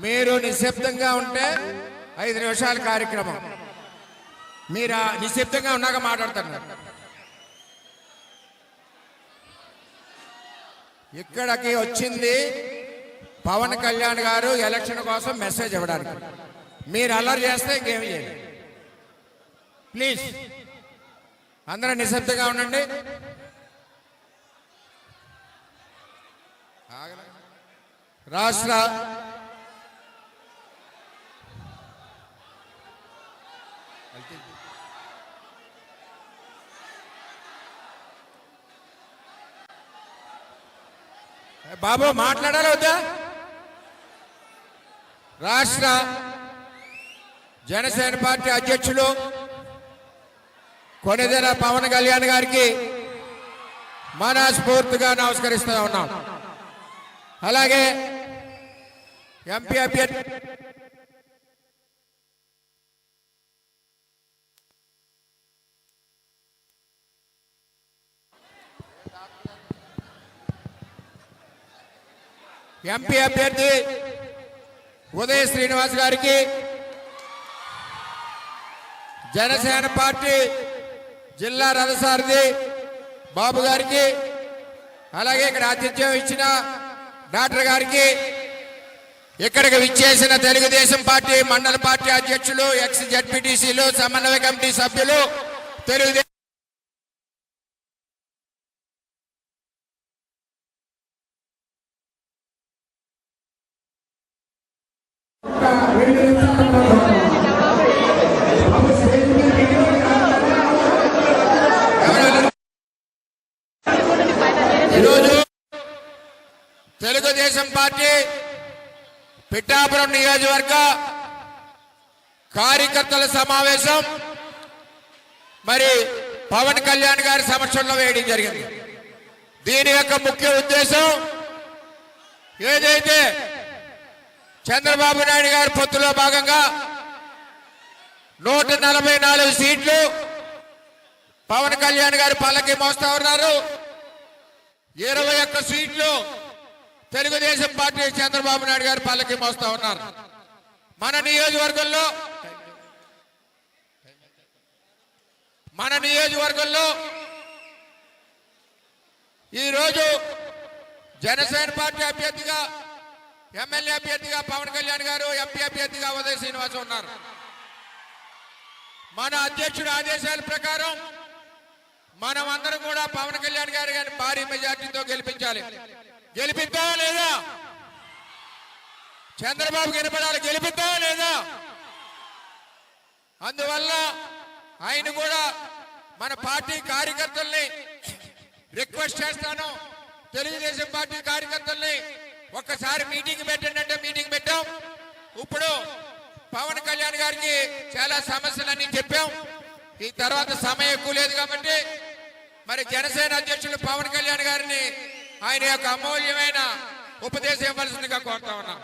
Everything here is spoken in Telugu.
మీరు నిశ్శబ్దంగా ఉంటే 5 నిమిషాల కార్యక్రమం. మీరు నిశ్శబ్దంగా ఉన్నాక మాట్లాడతారు. ఇక్కడికి వచ్చింది పవన్ కళ్యాణ్ గారు ఎలక్షన్ కోసం మెసేజ్ ఇవ్వడానికి. మీరు అల్లరి చేస్తే ఇంకేం చేయాలి. ప్లీజ్ అందరూ నిశ్శబ్దంగా ఉండండి. రాష్ట్ర బాబు మాట్లాడాలి వద్దా? రాష్ట్ర జనసేన పార్టీ అధ్యక్షులు కొణిదెల పవన్ కళ్యాణ్ గారికి మనస్ఫూర్తిగా నమస్కరిస్తూ ఉన్నాం. అలాగే ఎంపీ అభ్యర్థి ఉదయ శ్రీనివాస్ గారికి, జనసేన పార్టీ జిల్లా రథసారథి బాబు గారికి, అలాగే ఇక్కడ ఆతిథ్యం ఇచ్చిన డాక్టర్ గారికి, ఇక్కడికి విచ్చేసిన తెలుగుదేశం పార్టీ మండల పార్టీ అధ్యక్షులు, ఎక్స్ జడ్పీటీసీలు, సమన్వయ కమిటీ సభ్యులు, తెలుగుదేశం ఈరోజు తెలుగుదేశం పార్టీ పిఠాపురం నియోజకవర్గ కార్యకర్తల సమావేశం మరి పవన్ కళ్యాణ్ గారి సమక్షంలో వేయడం జరిగింది. దీని యొక్క ముఖ్య ఉద్దేశం ఏదైతే చంద్రబాబు నాయుడు గారి పొత్తులో భాగంగా 144 సీట్లు పవన్ కళ్యాణ్ గారి పల్లకి మోస్తా ఉన్నారు. 21 సీట్లు తెలుగుదేశం పార్టీ చంద్రబాబు నాయుడు గారి పల్లకి మోస్తా ఉన్నారు. మన నియోజకవర్గంలో ఈరోజు జనసేన పార్టీ అభ్యర్థిగా, ఎమ్మెల్యే అభ్యర్థిగా పవన్ కళ్యాణ్ గారు, ఎంపీ అభ్యర్థిగా ఉదయ శ్రీనివాస్ ఉన్నారు. మన అధ్యక్షుడి ఆదేశాల ప్రకారం మనం అందరం కూడా పవన్ కళ్యాణ్ గారు గారిని భారీ మెజార్టీతో గెలిపించాలి. గెలిపిద్దామా లేదా? చంద్రబాబు గెలిపడాలి. గెలిపిద్దామా లేదా? అందువల్ల ఆయన కూడా మన పార్టీ కార్యకర్తల్ని రిక్వెస్ట్ చేస్తాను. తెలుగుదేశం పార్టీ కార్యకర్తల్ని ఒక్కసారి మీటింగ్ పెట్టండి అంటే మీటింగ్ పెట్టాం. ఇప్పుడు పవన్ కళ్యాణ్ గారికి చాలా సమస్యలన్నీ చెప్పాం. ఈ తర్వాత సమయం ఎక్కువ లేదు కాబట్టి మరి జనసేన అధ్యక్షులు పవన్ కళ్యాణ్ గారిని ఆయన యొక్క అమూల్యమైన ఉపదేశం ఇవ్వాల్సిందిగా కోరుతా ఉన్నాం.